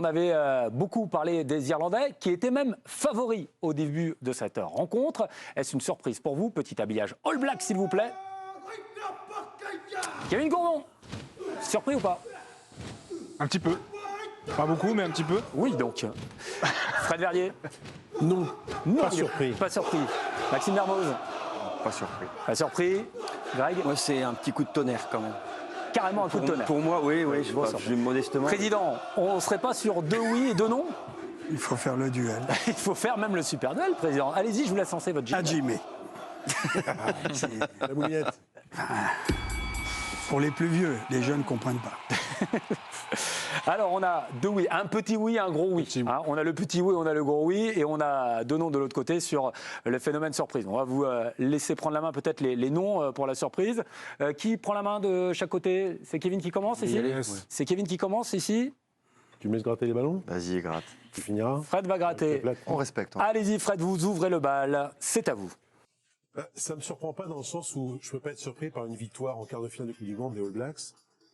on avait beaucoup parlé des Irlandais, qui étaient même favoris au début de cette rencontre. Est-ce une surprise pour vous? Petit habillage All Black, s'il vous plaît. Kevin Gourdon, surpris ou pas? Un petit peu. Pas beaucoup, mais un petit peu. Oui, donc. Fred Verrier? Non, Non, pas surpris. Pas surpris. Maxime Mermoz? Pas surpris. Pas surpris. Greg? Moi, c'est un petit coup de tonnerre quand même. Carrément un coup de tonnerre. Pour moi, oui, je modestement. Président, on ne serait pas sur 2 oui et 2 non? Il faut faire le duel. Il faut faire même le super duel, président. Allez-y, je vous laisse lancer votre jingle. Hajime. La moulinette. Pour les plus vieux, les jeunes ne comprennent pas. Alors, on a 2 oui, un petit oui, un gros oui. Hein, on a le petit oui, on a le gros oui, et on a 2 noms de l'autre côté sur le phénomène surprise. On va vous laisser prendre la main, peut-être les noms pour la surprise. Qui prend la main de chaque côté? C'est Kevin qui commence ici? C'est Kevin qui commence ici? Tu me laisses gratter les ballons? Vas-y, gratte. Tu finiras. Fred va gratter. On respecte. Hein. Allez-y, Fred, vous ouvrez le bal. C'est à vous. Ça ne me surprend pas dans le sens où je ne peux pas être surpris par une victoire en quart de finale de Coupe du Monde des All Blacks.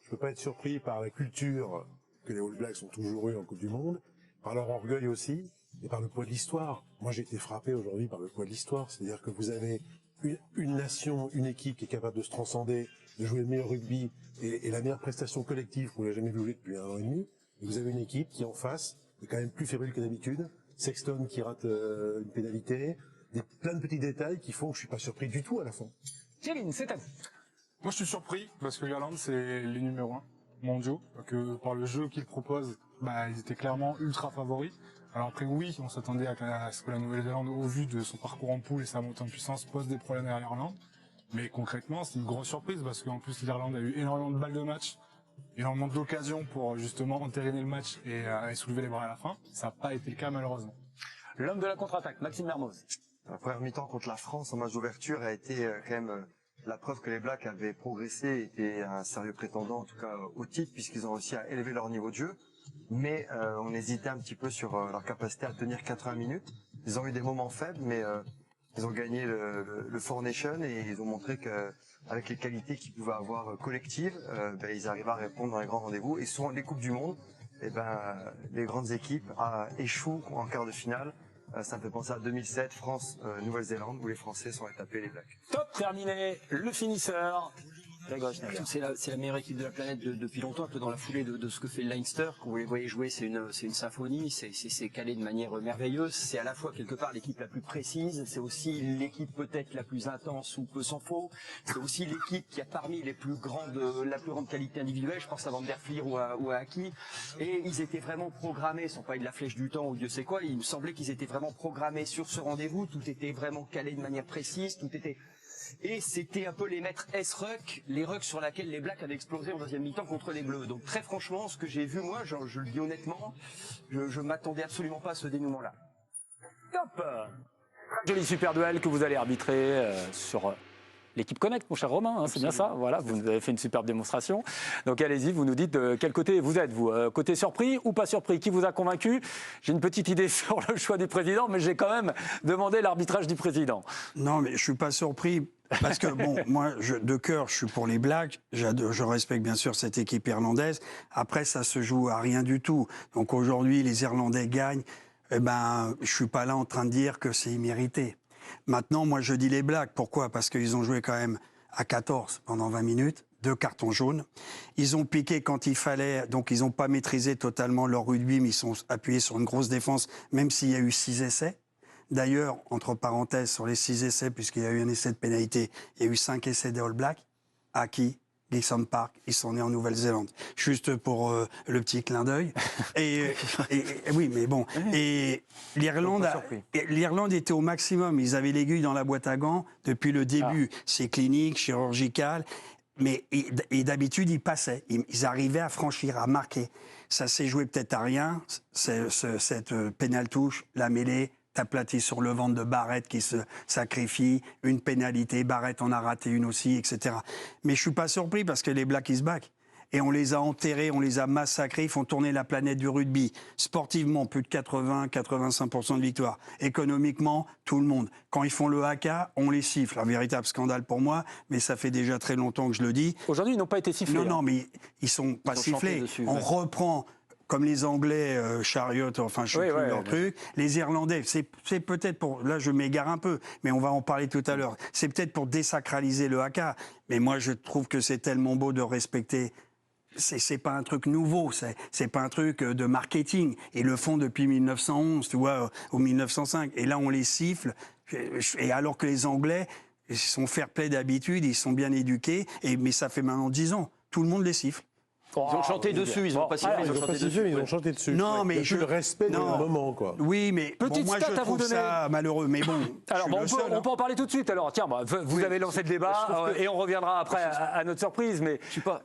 Je ne peux pas être surpris par la culture que les All Blacks ont toujours eu en Coupe du Monde, par leur orgueil aussi, et par le poids de l'histoire. Moi, j'ai été frappé aujourd'hui par le poids de l'histoire. C'est-à-dire que vous avez une nation, une équipe qui est capable de se transcender, de jouer le meilleur rugby et la meilleure prestation collective qu'on n'a jamais vu depuis 1 an et demi. Et vous avez une équipe qui, en face, est quand même plus fébrile que d'habitude. Sexton qui rate une pénalité. Plein de petits détails qui font que je suis pas surpris du tout à la fin. Kevin, c'est à vous. Moi, je suis surpris parce que l'Irlande, c'est les numéros 1 mondiaux. Que par le jeu qu'ils proposent, ils étaient clairement ultra favoris. Alors après, oui, on s'attendait à ce que la Nouvelle-Zélande, au vu de son parcours en poule et sa montée en puissance, pose des problèmes à l'Irlande. Mais concrètement, c'est une grosse surprise parce qu'en plus, l'Irlande a eu énormément de balles de match, énormément d'occasions pour justement entériner le match et soulever les bras à la fin. Ça n'a pas été le cas malheureusement. L'homme de la contre-attaque, Maxime Mermoz. La première mi-temps contre la France en match d'ouverture a été quand même la preuve que les Blacks avaient progressé et étaient un sérieux prétendant en tout cas au titre puisqu'ils ont réussi à élever leur niveau de jeu. Mais on hésitait un petit peu sur leur capacité à tenir 80 minutes. Ils ont eu des moments faibles mais ils ont gagné le Four Nations et ils ont montré qu'avec les qualités qu'ils pouvaient avoir collectives, ils arrivaient à répondre dans les grands rendez-vous. Et souvent les Coupes du Monde, les grandes équipes échouent en quart de finale. Ça me fait penser à 2007, France, Nouvelle-Zélande, où les Français sont allés taper les Blacks. Top, terminé, le finisseur. C'est la meilleure équipe de la planète depuis longtemps, un peu dans la foulée de ce que fait le Leinster. Quand vous les voyez jouer, c'est une symphonie, c'est calé de manière merveilleuse. C'est à la fois quelque part l'équipe la plus précise, c'est aussi l'équipe peut-être la plus intense ou peu s'en faut. C'est aussi l'équipe qui a parmi la plus grande qualité individuelle. Je pense à Van der Flier ou à Aki. Et ils étaient vraiment programmés, sans parler de la flèche du temps ou Dieu sait quoi. Il me semblait qu'ils étaient vraiment programmés sur ce rendez-vous. Tout était vraiment calé de manière précise. Et c'était un peu les maîtres S-Ruck, les rucks sur lesquels les Blacks avaient explosé en deuxième mi-temps contre les Bleus. Donc très franchement, ce que j'ai vu moi, je le dis honnêtement, je m'attendais absolument pas à ce dénouement-là. Top. Joli super duel que vous allez arbitrer sur l'équipe Connect, mon cher Romain, hein, c'est bien ça. Voilà, vous avez fait une superbe démonstration. Donc allez-y, vous nous dites de quel côté vous êtes, vous. Côté surpris ou pas surpris? Qui vous a convaincu? J'ai une petite idée sur le choix du président, mais j'ai quand même demandé l'arbitrage du président. Non, mais je suis pas surpris. Parce que, bon, moi, de cœur, je suis pour les Blacks. Je respecte bien sûr cette équipe irlandaise. Après, ça se joue à rien du tout. Donc aujourd'hui, les Irlandais gagnent. Je suis pas là en train de dire que c'est immérité. Maintenant, moi, je dis les Blacks. Pourquoi? Parce qu'ils ont joué quand même à 14 pendant 20 minutes. 2 cartons jaunes. Ils ont piqué quand il fallait, donc ils n'ont pas maîtrisé totalement leur rugby, mais ils sont appuyés sur une grosse défense, même s'il y a eu 6 essais. D'ailleurs, entre parenthèses, sur les 6 essais, puisqu'il y a eu un essai de pénalité, il y a eu 5 essais des All Blacks. Aki, Gleeson Park, ils sont nés en Nouvelle-Zélande. Juste pour le petit clin d'œil. Et oui, mais bon. Et l'Irlande était au maximum. Ils avaient l'aiguille dans la boîte à gants depuis le début. C'est clinique, chirurgical. Mais et d'habitude, ils passaient. Ils arrivaient à franchir, à marquer. Ça s'est joué peut-être à rien. Cette pénale touche, la mêlée, aplati sur le ventre de Barrett qui se sacrifie, une pénalité, Barrett en a raté une aussi, etc. Mais je suis pas surpris parce que les Blacks, ils se battent. Et on les a enterrés, on les a massacrés, ils font tourner la planète du rugby. Sportivement, plus de 80-85% de victoires. Économiquement, tout le monde. Quand ils font le haka, on les siffle. Un véritable scandale pour moi, mais ça fait déjà très longtemps que je le dis. Aujourd'hui, ils n'ont pas été sifflés. Non, mais ils sont pas sifflés. On reprend comme les Anglais chariotent, enfin je sais plus leur truc, les Irlandais, c'est peut-être pour, là je m'égare un peu, mais on va en parler tout à l'heure, c'est peut-être pour désacraliser le haka, mais moi je trouve que c'est tellement beau de respecter. C'est pas un truc nouveau, c'est pas un truc de marketing. Ils le font depuis 1911, tu vois, ou 1905. Et là, on les siffle. Et alors que les Anglais, ils sont fair-play d'habitude, ils sont bien éduqués. Mais ça fait maintenant 10 ans. Tout le monde les siffle. Ils ont chanté dessus, ils ont pas sifflé, Ils ont pas sifflé, mais ils ont chanté dessus. Non, mais il y a plus le respect du moment, quoi. Oui, mais Petite moi stat je à vous trouve donner. ça malheureux. Mais bon, Alors, on peut en parler tout de suite. Alors, tiens, vous avez lancé le débat et on reviendra après à notre surprise. Mais Je sais pas.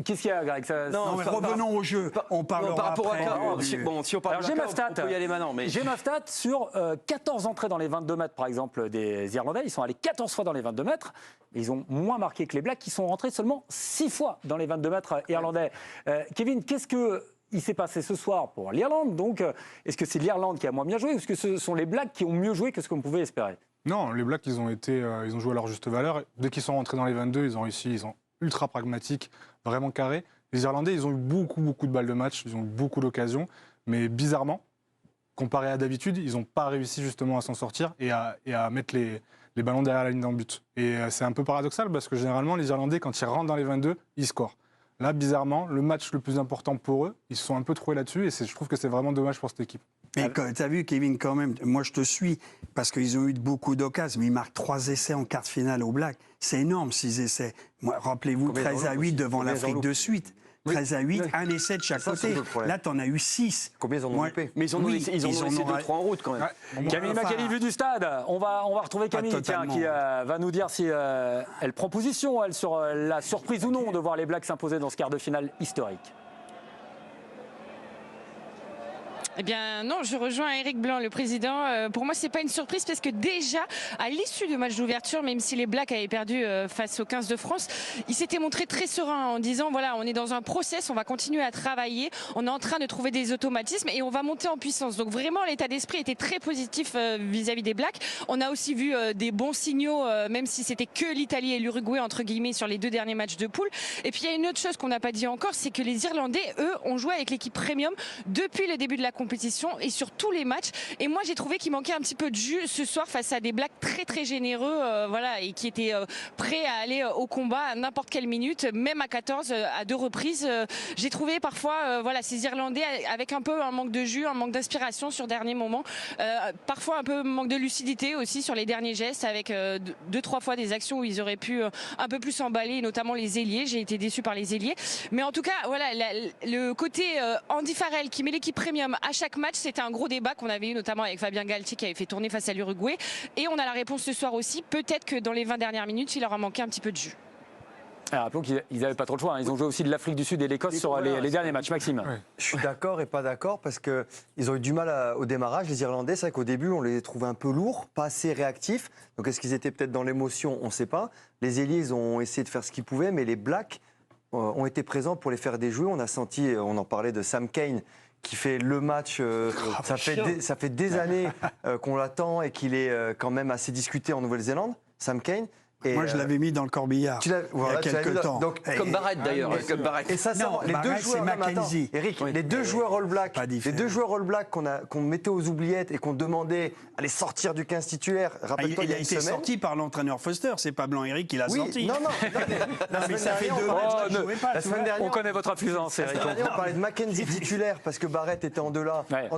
qu'est-ce qu'il y a, Greg? Non, mais revenons au jeu. On parlera par rapport après. à bon, si on parle Alors, de j'ai la ma CAF, stat. on peut y aller maintenant. Mais J'ai ma stat sur 14 entrées dans les 22 mètres, par exemple, des Irlandais. Ils sont allés 14 fois dans les 22 mètres. Mais ils ont moins marqué que les Blacks, qui sont rentrés seulement 6 fois dans les 22 mètres irlandais. Kevin, qu'est-ce qu'il s'est passé ce soir pour l'Irlande? Donc, est-ce que c'est l'Irlande qui a moins bien joué ou est-ce que ce sont les Blacks qui ont mieux joué que ce qu'on pouvait espérer? Non, les Blacks, ils ont joué à leur juste valeur. Dès qu'ils sont rentrés dans les 22, ils ont réussi, ils sont ultra pragmatiques, vraiment carrés. Les Irlandais, ils ont eu beaucoup de balles de match, ils ont eu beaucoup d'occasions, mais bizarrement, comparé à d'habitude, ils n'ont pas réussi justement à s'en sortir et à mettre les ballons derrière la ligne d'un but. Et c'est un peu paradoxal parce que généralement, les Irlandais, quand ils rentrent dans les 22, ils scorent. Là, bizarrement, le match le plus important pour eux, ils se sont un peu trouvés là-dessus et je trouve que c'est vraiment dommage pour cette équipe. Mais tu as vu, Kevin, quand même, moi je te suis, parce qu'ils ont eu beaucoup d'occasions, mais ils marquent 3 essais en quart de finale au Black. C'est énorme, 6 essais. Rappelez-vous, 13-8 devant l'Afrique de suite. 13-8, un essai de chaque côté. Là, tu en as eu 6. Combien ils en ont loupé? ils en ont laissé 2-3 en route quand même. Camille Macali, vue du stade. On va retrouver Camille, qui va nous dire si elle prend position, elle, sur la surprise ou non de voir les Blacks s'imposer dans ce quart de finale historique. Eh bien non, je rejoins Éric Blanc, le président. Pour moi, c'est pas une surprise parce que déjà, à l'issue du match d'ouverture, même si les Blacks avaient perdu face aux 15 de France, ils s'étaient montrés très sereins en disant voilà, on est dans un process, on va continuer à travailler, on est en train de trouver des automatismes et on va monter en puissance. Donc vraiment, l'état d'esprit était très positif vis-à-vis des Blacks. On a aussi vu des bons signaux, même si c'était que l'Italie et l'Uruguay entre guillemets sur les 2 derniers matchs de poule. Et puis il y a une autre chose qu'on n'a pas dit encore, c'est que les Irlandais, eux, ont joué avec l'équipe premium depuis le début de la compétition et sur tous les matchs. Et moi, j'ai trouvé qu'il manquait un petit peu de jus ce soir face à des Blacks très généreux, voilà, et qui étaient prêts à aller au combat à n'importe quelle minute, même à 14, à 2 reprises. J'ai trouvé parfois, voilà, ces Irlandais avec un peu un manque de jus, un manque d'inspiration sur dernier moment, parfois un peu manque de lucidité aussi sur les derniers gestes, avec 2-3 fois des actions où ils auraient pu un peu plus s'emballer, notamment les ailiers. J'ai été déçu par les ailiers, mais en tout cas, voilà, le côté Andy Farrell qui met l'équipe premium à chaque match, c'était un gros débat qu'on avait eu notamment avec Fabien Galtier qui avait fait tourner face à l'Uruguay, et on a la réponse ce soir aussi. Peut-être que dans les 20 dernières minutes, il leur a manqué un petit peu de jus. Alors, rappelons qu'ils n'avaient pas trop le choix, hein. Ils ont joué aussi de l'Afrique du Sud et l'Écosse sur les derniers matchs. Maxime. Ouais. Je suis d'accord et pas d'accord parce qu'ils ont eu du mal au démarrage, les Irlandais. C'est vrai qu'au début, on les trouvait un peu lourds, pas assez réactifs. Donc est-ce qu'ils étaient peut-être dans l'émotion? On ne sait pas. Les ailiers, ils ont essayé de faire ce qu'ils pouvaient, mais les Blacks ont été présents pour les faire déjouer. On a senti, on en parlait de Sam Cane, qui fait le match, ça fait des années qu'on l'attend et qu'il est quand même assez discuté en Nouvelle-Zélande, Sam Cane. Et moi, je l'avais mis dans le corbillard il y a quelques temps. Donc, Comme Barrett d'ailleurs. Comme Barrett. Et ça, les deux joueurs, Eric, les deux joueurs All Black, qu'on mettait aux oubliettes et qu'on demandait à les sortir du 15 titulaire. Rappelle-toi, il y a une été semaine. sorti par l'entraîneur Foster, c'est pas Blanc-Éric qui l'a sorti. Non, mais ça fait 2 matchs qu'il jouait pas. La semaine dernière, On connaît votre influence, la Eric. semaine dernière, on parlait de Mackenzie titulaire parce que Barrett était en delà. Ouais.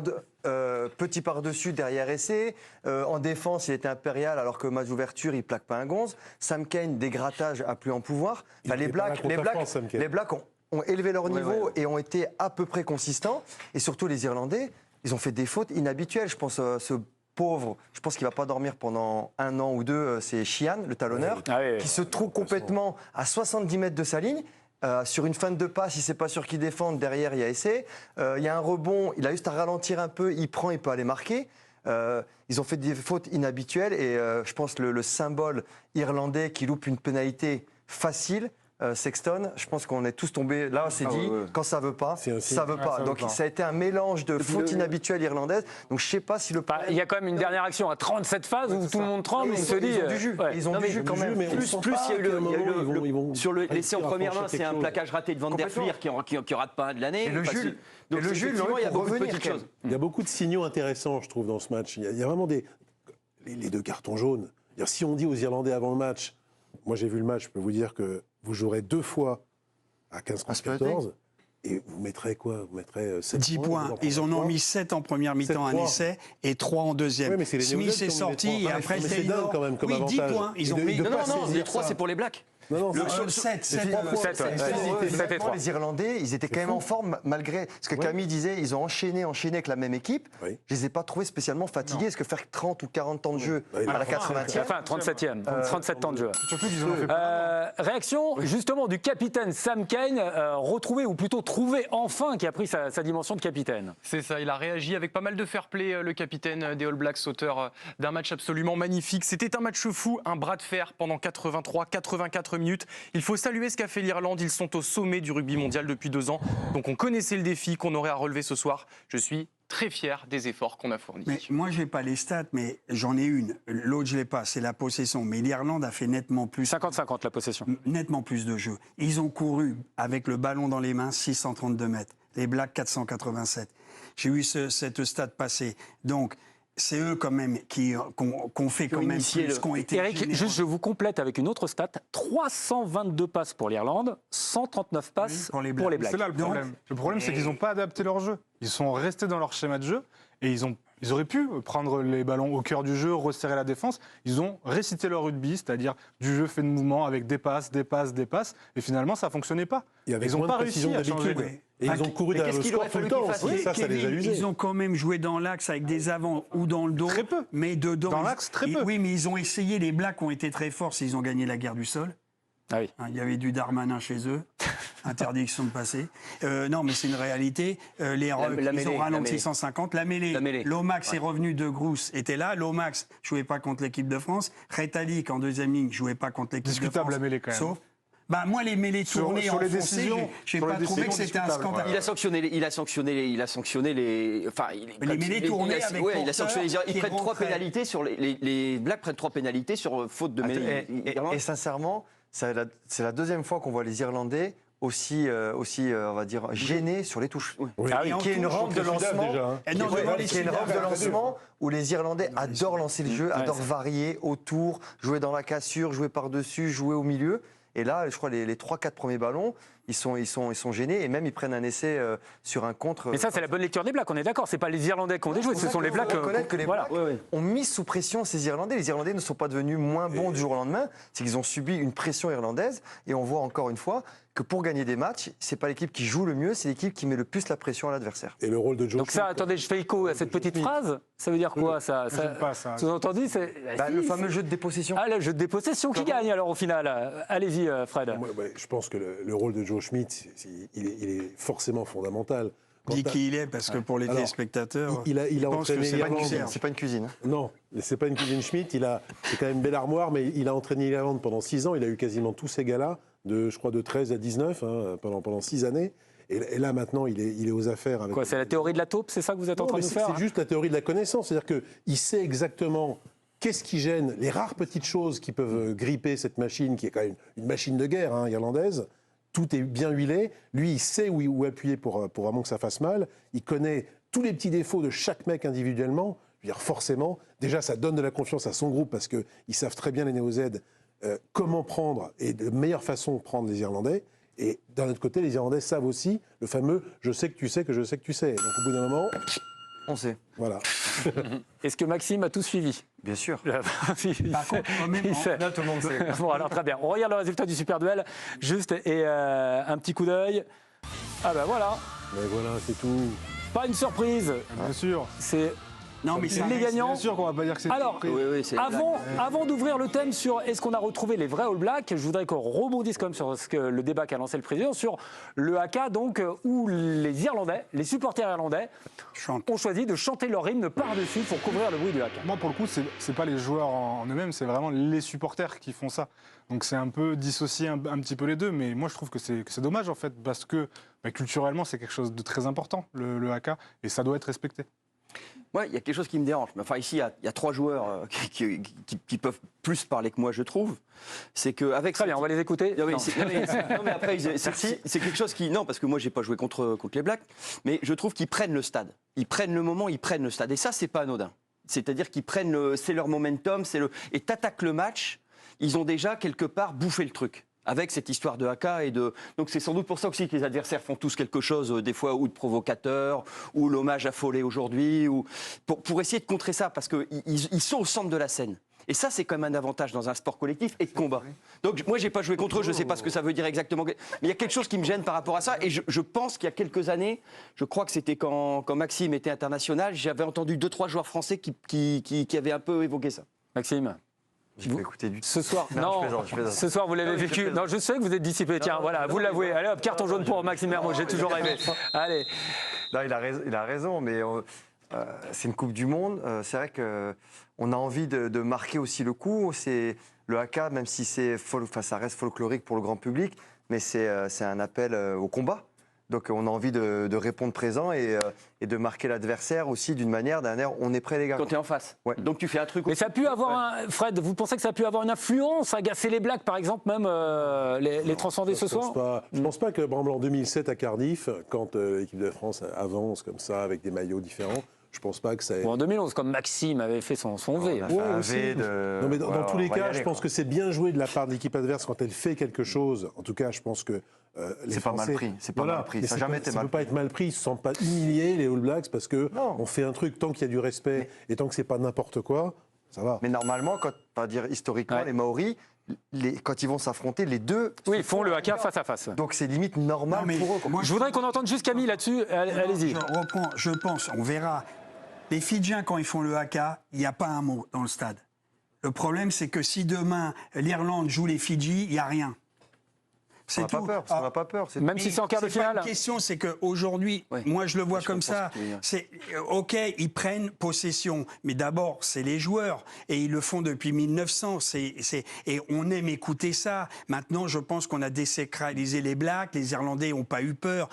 Petit par-dessus, derrière essai. En défense, il était impérial alors que match d'ouverture, il plaque pas un gonze. Sam Cane, dégrattage à plus en pouvoir. Enfin, les Blacks ont élevé leur niveau et ont été à peu près consistants. Et surtout, les Irlandais, ils ont fait des fautes inhabituelles. Je pense ce pauvre, je pense qu'il va pas dormir pendant 1 an ou 2, c'est Sheehan, le talonneur, qui se trouve complètement à 70 mètres de sa ligne. Sur une fin de passe, il sait pas sûr qu'il défende. Derrière, il y a essai. Il y a un rebond. Il a juste à ralentir un peu. Il prend, il peut aller marquer. Ils ont fait des fautes inhabituelles et je pense le symbole irlandais qui loupe une pénalité facile, Sexton, je pense qu'on est tous tombés. Là, on s'est dit, quand ça veut pas, C'est un signe. ça veut pas. ça veut Donc pas. ça a été un mélange de faute inhabituelle irlandaise. Donc je sais pas si le. Il y a quand même une dernière action à 37 phases où tout le monde tremble, on se dit. Ils ont du jus. ouais. Ils ont du jus quand même. mais on Plus, sent plus pas il y a eu qu'à un il y a eu moment, ils vont sur le réussir l'essai en à première main, franchir c'est un quelque plaquage raté de Van der Fleer qui aura pas un de l'année. Et le parce que- Jules. Donc Et le Jules, effectivement, il y a pour beaucoup de revenir, petites quand même. choses. Il y a beaucoup de signaux intéressants, je trouve, dans ce match. Il y a vraiment les 2 cartons jaunes. C'est-à-dire, si on dit aux Irlandais avant le match, moi j'ai vu le match, je peux vous dire que vous jouerez 2 fois à 15-14, et vous mettrez quoi? Vous mettrez 7 10 points. Ils en ont mis 7 en première mi-temps, un 7-3. essai, et 3 en deuxième. Ouais, mais c'est les Smith Néo-Zélandais est qui ont sorti, mis les et trois. après Mais c'est Taylor. dingue quand même comme Oui, 10 avantage. points. Ils Et ont de- mis. de Non, pas non, saisir les 3, ça. c'est pour les Blacks. Non, Le c'est- 7, c'est 3 points. Sept, ouais. C'est- Sept et trois. Les Irlandais, ils étaient quand même en forme malgré ce que Camille disait. Ils ont enchaîné avec la même équipe. Oui. Je les ai pas trouvés spécialement fatigués. Est-ce que faire 30 ou 40 temps de jeu Oui. à la À la 80e fin, 37e, 37 temps de jeu. Surtout qu'ils en ont fait Réaction justement du capitaine Sam Cane, retrouvé ou plutôt trouvé enfin, qui a pris sa dimension de capitaine. C'est ça, il a réagi avec pas mal de fair play, le capitaine des All Blacks, auteur d'un match absolument magnifique. C'était un match fou, un bras de fer pendant 83-84 minutes. Il faut saluer ce qu'a fait l'Irlande, ils sont au sommet du rugby mondial depuis 2 ans. Donc on connaissait le défi qu'on aurait à relever ce soir. Je suis très fier des efforts qu'on a fournis. Mais moi, je n'ai pas les stats, mais j'en ai une. L'autre, je ne l'ai pas, c'est la possession. Mais l'Irlande a fait nettement plus. 50-50 la possession. Nettement plus de jeux. Ils ont couru avec le ballon dans les mains 632 mètres. Les Blacks 487. J'ai eu cette stat passer. Donc, c'est eux quand même qui ont fait quand même initié plus, qui ont été Eric, généreux. juste je vous complète avec une autre stat. 322 passes pour l'Irlande, 139 passes pour les pour les Blacks. Blacks. C'est là le problème. Le problème, c'est qu'ils n'ont pas adapté leur jeu. Ils sont restés dans leur schéma de jeu et ils auraient pu prendre les ballons au cœur du jeu, resserrer la défense. Ils ont récité leur rugby, c'est-à-dire du jeu fait de mouvement avec des passes. Et finalement, ça ne fonctionnait pas. Et avec Ils n'ont moins pas de réussi précision à changer. d'habitude. Oui. Et ils ont couru Mais derrière le qu'est-ce qu'il score aurait tout le fallu temps qu'ils fassent aussi. Ça les a Kevin, usés. ils ont quand même joué dans l'axe avec des avants ou dans le dos. Très peu. Mais dedans. Dans l'axe, très peu. Oui, mais ils ont essayé. Les Blacks ont été très forts s'ils ont gagné la guerre du sol. Ah oui. Hein, il y avait du Darmanin chez eux. Interdiction de passer. Non, mais c'est une réalité. La Ils mêlée, ont la ralenti mêlée. 150. La mêlée. La mêlée. Lomax est revenu, De Groos était là. Lomax jouait pas contre l'équipe de France. Retalik, en deuxième ligne, jouait pas contre l'équipe de France. Discutable la mêlée, quand même. Sauf. Bah, moi, les mêlées tournées sur les enfoncées, décisions, j'ai sur pas les trouvé que décisions c'était un discutables, scandale. Il a sanctionné les. Enfin, Les mêlées tournées avec ouais, il a Porter sanctionné. qui Ils prennent 3 rentrait. pénalités sur les Blacks prennent 3 pénalités sur faute de mêlée. Et sincèrement, c'est la deuxième fois qu'on voit les Irlandais aussi, on va dire, gênés sur les touches. Oui. Ah oui. Qui est une rampe de lancement. déjà, hein. Et non, Ouais, devant les qui est une Sudaf, rampe de lancement où les Irlandais adorent lancer le jeu, adorent varier autour, jouer dans la cassure, jouer par-dessus, jouer au milieu. Et là, je crois les 3-4 premiers ballons, ils sont gênés et même ils prennent un essai sur un contre. Mais ça, c'est la bonne lecture des Blacks, on est d'accord. C'est pas les Irlandais qui ont déjoué, ce sont les Blacks. Reconnaître que les voilà. Blacks ont mis sous pression ces Irlandais. Les Irlandais ne sont pas devenus moins bons du jour au lendemain. C'est qu'ils ont subi une pression irlandaise. Et on voit encore une fois que pour gagner des matchs, c'est pas l'équipe qui joue le mieux, c'est l'équipe qui met le plus la pression à l'adversaire. Et le rôle de Joe Donc ça, Schmidt, attendez, je fais écho à cette petite phrase. Ça veut dire quoi, ça J'aime pas ça. Sous-entendu, c'est... Bah, si, le c'est- fameux jeu de dépossession. Ah, le jeu de dépossession qui gagne alors au final. Allez-y, Fred. moi, je pense que le rôle de Joe Schmidt, il est forcément fondamental. Quand Dis t'as- qui il est, parce que pour les Alors, téléspectateurs, il a pense que entraîné c'est pas une l'Irlande. cuisine. C'est pas une cuisine. hein. Non, c'est pas une cuisine Schmidt. C'est quand même une belle armoire, mais il a entraîné l'Irlande pendant 6 ans. Il a eu quasiment tous ces gars-là, je crois de 13 à 19, hein, pendant 6 années. Et là, maintenant, il est aux affaires avec. Quoi, c'est la théorie de la taupe, c'est ça que vous êtes en Non, train mais de nous c'est faire c'est juste la théorie de la connaissance. C'est-à-dire qu'il sait exactement qu'est-ce qui gêne, les rares petites choses qui peuvent gripper cette machine, qui est quand même une machine de guerre irlandaise. Tout est bien huilé. Lui, il sait où appuyer pour vraiment que ça fasse mal. Il connaît tous les petits défauts de chaque mec individuellement. Je veux dire, forcément, déjà, ça donne de la confiance à son groupe parce qu'ils savent très bien, les Néo-Z, comment prendre et de meilleure façon prendre les Irlandais. Et d'un autre côté, les Irlandais savent aussi le fameux « je sais que tu sais que je sais que tu sais ». Donc au bout d'un moment, On sait, voilà. Est-ce que Maxime a tout suivi bien sûr. Par contre, quand même, Il sait. Là, tout le monde sait. Bon, alors très bien. On regarde le résultat du super duel, juste, et un petit coup d'œil. Ah ben voilà, Mais voilà, c'est tout. pas une surprise. Bien sûr. C'est Non, mais ça les reste- gagnants. Bien sûr qu'on va pas dire que c'est Alors, surprise. Oui, c'est avant d'ouvrir le thème sur est-ce qu'on a retrouvé les vrais All Blacks, je voudrais qu'on rebondisse quand même sur le débat qu'a lancé le président, sur le haka, donc, où les Irlandais, les supporters irlandais, Chante. ont choisi de chanter leur hymne par-dessus pour couvrir le bruit du haka. Moi, pour le coup, c'est pas les joueurs en eux-mêmes, c'est vraiment les supporters qui font ça. Donc c'est un peu dissocier un petit peu les deux, mais moi je trouve que c'est dommage en fait, parce que culturellement c'est quelque chose de très important, le haka, et ça doit être respecté. Ouais, il y a quelque chose qui me dérange. Mais enfin, ici, il y a 3 joueurs qui peuvent plus parler que moi, je trouve. C'est qu'avec. Très bien, on va les écouter. Non, mais, Non. non, mais après, c'est quelque chose qui. Non, parce que moi, j'ai pas joué contre les Blacks, mais je trouve qu'ils prennent le stade. Ils prennent le moment, ils prennent le stade. Et ça, c'est pas anodin. C'est-à-dire qu'ils prennent c'est leur momentum, et t'attaques le match, ils ont déjà quelque part bouffé le truc. Avec cette histoire de haka donc c'est sans doute pour ça aussi que les adversaires font tous quelque chose des fois ou de provocateur ou l'hommage affolé aujourd'hui ou pour essayer de contrer ça parce que ils sont au centre de la scène. Et ça, c'est quand même un avantage dans un sport collectif et de combat. Donc moi, j'ai pas joué contre eux, je sais pas ce que ça veut dire exactement. Mais il y a quelque chose qui me gêne par rapport à ça. Et je pense qu'il y a quelques années, je crois que c'était quand Maxime était international, j'avais entendu 2-3 joueurs français qui avaient un peu évoqué ça. Maxime, J'ai pas écouté du tout. ce soir, Non, je plaisante. ce soir vous l'avez vécu. Non, je sais que vous êtes dissipé. Tiens, voilà, vous l'avouez. Allez hop, carton jaune pour Maxime Mermoz. J'ai toujours rêvé. Allez. Non, il a raison, mais c'est une Coupe du Monde. C'est vrai qu'on a envie de marquer aussi le coup. C'est le haka, même si ça reste folklorique pour le grand public, mais c'est un appel au combat. Donc on a envie de répondre présent et de marquer l'adversaire aussi d'une manière, d'un air, on est prêt les gars. Quand tu es en face. Ouais. Donc tu fais un truc. Mais ça a pu avoir Fred, vous pensez que ça a pu avoir une influence, agacer les Blacks par exemple, même les transcender ce soir? Je pense pas que, par exemple, en 2007 à Cardiff, quand l'équipe de France avance comme ça avec des maillots différents, je pense pas que ça ait... Ou en 2011, comme Maxime avait fait son V. On a fait un aussi. V Non, mais dans tous les cas, je pense que c'est bien joué de la part de l'équipe adverse quand elle fait quelque chose. En tout cas, je pense que les C'est pas mal Français- pris, c'est pas mal pris. mais Ça a c'est jamais pas- été ça mal peut pas être mal pris. Ils se sentent pas humiliés, les All Blacks, parce que Non. on fait un truc tant qu'il y a du respect et tant que c'est pas n'importe quoi, ça va. Mais normalement, on va dire historiquement, Ouais. les Maoris, quand ils vont s'affronter, les deux... Oui, ils font le haka face à face. Donc c'est limite normal Non, mais pour eux. quoi. moi, Je voudrais qu'on entende juste Camille là-dessus. Allez-y. Je reprends, je pense, on verra. Les Fidjiens, quand ils font le haka, il n'y a pas un mot dans le stade. Le problème, c'est que si demain l'Irlande joue les Fidji, il n'y a rien. On n'a pas peur, on n'a pas peur. c'est tout. Même si c'est en quart de C'est pas finale. une question, c'est qu'aujourd'hui, Ouais. moi je le vois Je comme comprends ça, ce que tu veux dire. c'est OK, ils prennent possession, mais d'abord c'est les joueurs, et ils le font depuis 1900, et on aime écouter ça. Maintenant, je pense qu'on a désacralisé les Blacks, les Irlandais n'ont pas eu peur,